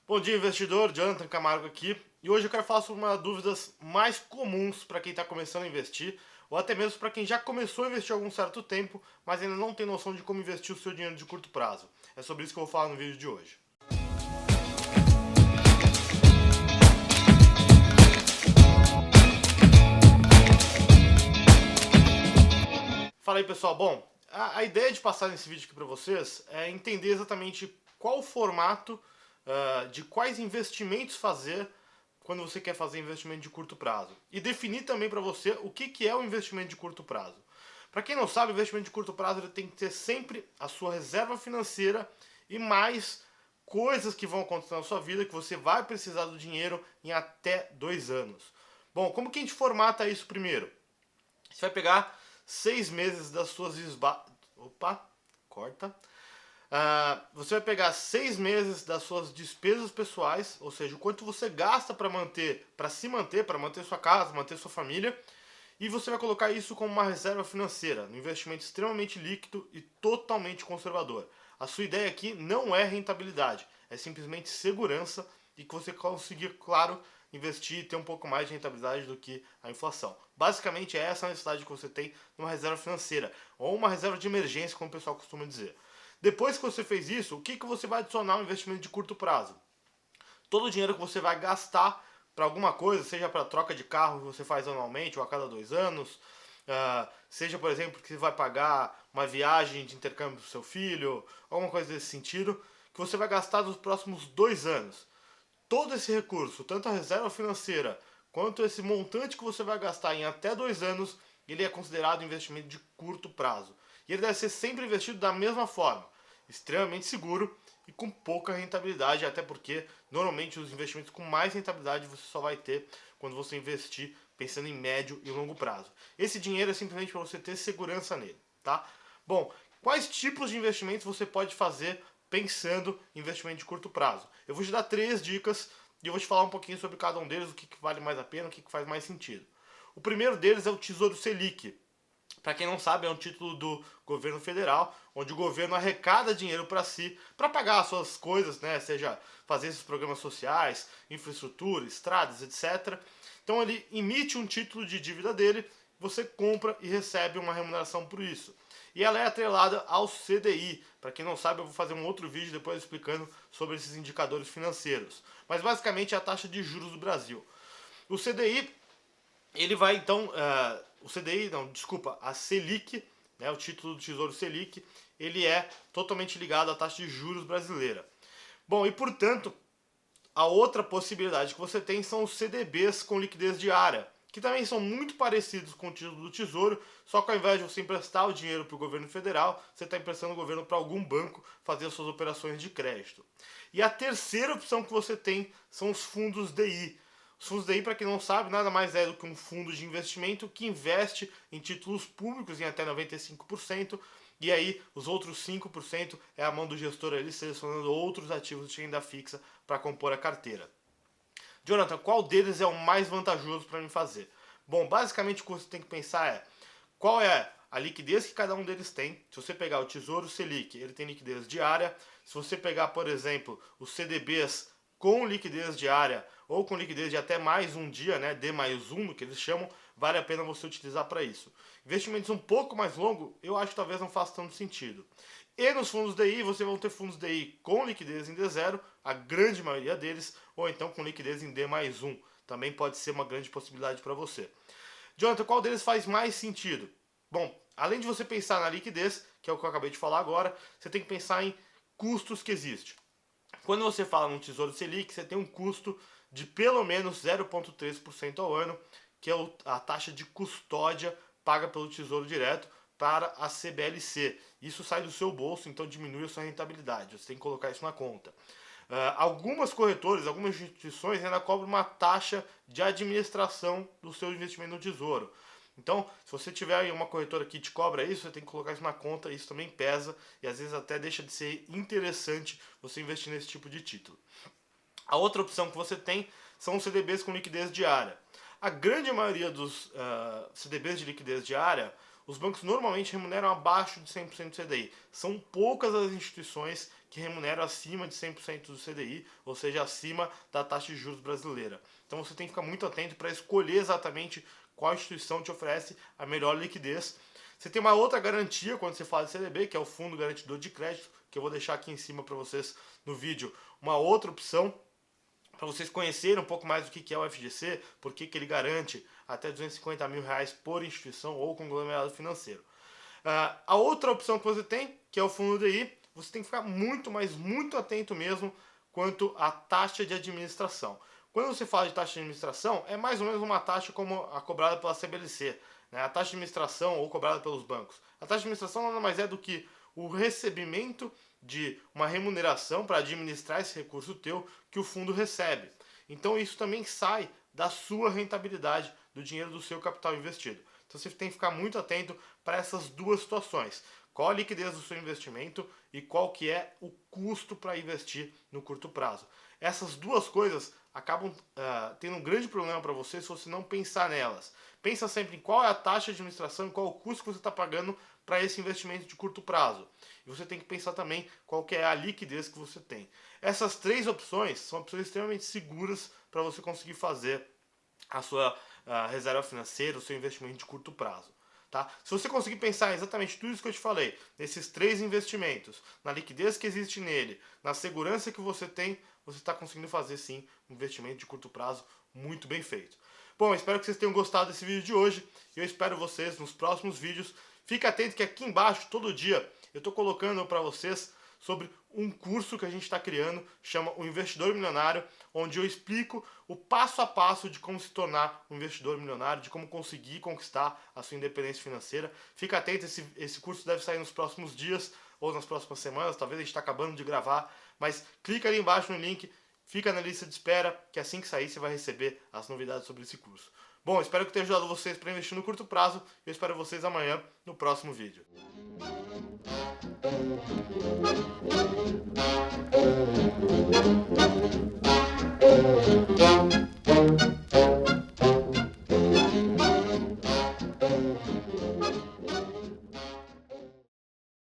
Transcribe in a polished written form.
Bom dia, investidor. Jonathan Camargo aqui. E hoje eu quero falar sobre uma das dúvidas mais comuns para quem está começando a investir, ou até mesmo para quem já começou a investir há algum certo tempo, mas ainda não tem noção de como investir o seu dinheiro de curto prazo. É sobre isso que eu vou falar no vídeo de hoje. Fala aí, pessoal. Bom, a ideia de passar nesse vídeo aqui para vocês é entender exatamente qual o formato de quais investimentos fazer quando você quer fazer investimento de curto prazo. E definir também para você o que é o investimento de curto prazo. Para quem não sabe, o investimento de curto prazo ele tem que ter sempre a sua reserva financeira e mais coisas que vão acontecer na sua vida que você vai precisar do dinheiro em até 2 anos. Bom, como que a gente formata isso primeiro? Você vai pegar 6 meses das suas Opa, corta. Você vai pegar 6 meses das suas despesas pessoais, ou seja, o quanto você gasta para se manter, para manter sua casa, manter sua família, e você vai colocar isso como uma reserva financeira, um investimento extremamente líquido e totalmente conservador. A sua ideia aqui não é rentabilidade, é simplesmente segurança e que você conseguir, claro, investir e ter um pouco mais de rentabilidade do que a inflação. Basicamente é essa a necessidade que você tem numa reserva financeira, ou uma reserva de emergência, como o pessoal costuma dizer. Depois que você fez isso, o que você vai adicionar ao investimento de curto prazo? Todo o dinheiro que você vai gastar para alguma coisa, seja para troca de carro que você faz anualmente ou a cada 2 anos, seja, por exemplo, que você vai pagar uma viagem de intercâmbio para o seu filho, alguma coisa desse sentido, que você vai gastar nos próximos 2 anos. Todo esse recurso, tanto a reserva financeira quanto esse montante que você vai gastar em até 2 anos, ele é considerado investimento de curto prazo. E ele deve ser sempre investido da mesma forma, extremamente seguro e com pouca rentabilidade, até porque normalmente os investimentos com mais rentabilidade você só vai ter quando você investir pensando em médio e longo prazo. Esse dinheiro é simplesmente para você ter segurança nele, tá? Bom, quais tipos de investimentos você pode fazer pensando em investimento de curto prazo? Eu vou te dar 3 dicas e eu vou te falar um pouquinho sobre cada um deles, o que vale mais a pena, o que faz mais sentido. O primeiro deles é o Tesouro Selic. Para quem não sabe, é um título do governo federal, onde o governo arrecada dinheiro para si, para pagar as suas coisas, né? Seja fazer esses programas sociais, infraestrutura, estradas, etc. Então ele emite um título de dívida dele, você compra e recebe uma remuneração por isso. E ela é atrelada ao CDI. Para quem não sabe, eu vou fazer um outro vídeo depois explicando sobre esses indicadores financeiros. Mas basicamente é a taxa de juros do Brasil. O CDI, ele vai então... o CDI, não, desculpa, a Selic, né, o título do Tesouro Selic, ele é totalmente ligado à taxa de juros brasileira. Bom, e portanto, a outra possibilidade que você tem são os CDBs com liquidez diária, que também são muito parecidos com o título do Tesouro, só que ao invés de você emprestar o dinheiro para o governo federal, você está emprestando o governo para algum banco fazer as suas operações de crédito. E a terceira opção que você tem são os fundos DI. Os fundos DI, para quem não sabe, nada mais é do que um fundo de investimento que investe em títulos públicos em até 95%, e aí os outros 5% é a mão do gestor ali selecionando outros ativos de renda fixa para compor a carteira. Jonathan, qual deles é o mais vantajoso para mim fazer? Bom, basicamente o que você tem que pensar é qual é a liquidez que cada um deles tem. Se você pegar o Tesouro Selic, ele tem liquidez diária. Se você pegar, por exemplo, os CDBs com liquidez diária ou com liquidez de até mais um dia, né, D mais um, que eles chamam, vale a pena você utilizar para isso. Investimentos um pouco mais longos, eu acho que talvez não faça tanto sentido. E nos fundos DI, você vai ter fundos DI com liquidez em D0, a grande maioria deles, ou então com liquidez em D mais um. Também pode ser uma grande possibilidade para você. Jonathan, qual deles faz mais sentido? Bom, além de você pensar na liquidez, que é o que eu acabei de falar agora, você tem que pensar em custos que existem. Quando você fala num Tesouro Selic, você tem um custo de pelo menos 0,3% ao ano, que é a taxa de custódia paga pelo Tesouro Direto para a CBLC. Isso sai do seu bolso, então diminui a sua rentabilidade. Você tem que colocar isso na conta. Algumas corretoras, algumas instituições ainda cobram uma taxa de administração do seu investimento no Tesouro. Então, se você tiver aí uma corretora que te cobra isso, você tem que colocar isso na conta, isso também pesa e às vezes até deixa de ser interessante você investir nesse tipo de título. A outra opção que você tem são os CDBs com liquidez diária. A grande maioria dos CDBs de liquidez diária, os bancos normalmente remuneram abaixo de 100% do CDI. São poucas as instituições que remuneram acima de 100% do CDI, ou seja, acima da taxa de juros brasileira. Então você tem que ficar muito atento para escolher exatamente qual instituição te oferece a melhor liquidez. Você tem uma outra garantia quando você fala de CDB, que é o Fundo Garantidor de Crédito, que eu vou deixar aqui em cima para vocês no vídeo. Uma outra opção para vocês conhecerem um pouco mais do que é o FGC, por que ele garante até R$250 mil por instituição ou conglomerado financeiro. A outra opção que você tem, que é o fundo DI, você tem que ficar muito, mas muito atento mesmo quanto à taxa de administração. Quando você fala de taxa de administração, é mais ou menos uma taxa como a cobrada pela CBLC, né? A taxa de administração ou cobrada pelos bancos. A taxa de administração nada mais é do que o recebimento de uma remuneração para administrar esse recurso teu que o fundo recebe. Então isso também sai da sua rentabilidade, do dinheiro do seu capital investido. Então você tem que ficar muito atento para essas duas situações. Qual a liquidez do seu investimento e qual que é o custo para investir no curto prazo. Essas duas coisas acabam tendo um grande problema para você se você não pensar nelas. Pensa sempre em qual é a taxa de administração e qual o custo que você está pagando para esse investimento de curto prazo. E você tem que pensar também qual que é a liquidez que você tem. Essas três opções são opções extremamente seguras para você conseguir fazer a sua reserva financeira, o seu investimento de curto prazo. Tá? Se você conseguir pensar exatamente tudo isso que eu te falei, nesses três investimentos, na liquidez que existe nele, na segurança que você tem, você está conseguindo fazer sim um investimento de curto prazo muito bem feito. Bom, espero que vocês tenham gostado desse vídeo de hoje e eu espero vocês nos próximos vídeos. Fique atento que aqui embaixo, todo dia, eu estou colocando para vocês sobre um curso que a gente está criando, chama O Investidor Milionário, onde eu explico o passo a passo de como se tornar um investidor milionário, de como conseguir conquistar a sua independência financeira. Fica atento, esse curso deve sair nos próximos dias ou nas próximas semanas, talvez a gente está acabando de gravar, mas clica ali embaixo no link, fica na lista de espera, que assim que sair você vai receber as novidades sobre esse curso. Bom, espero que tenha ajudado vocês para investir no curto prazo e eu espero vocês amanhã no próximo vídeo.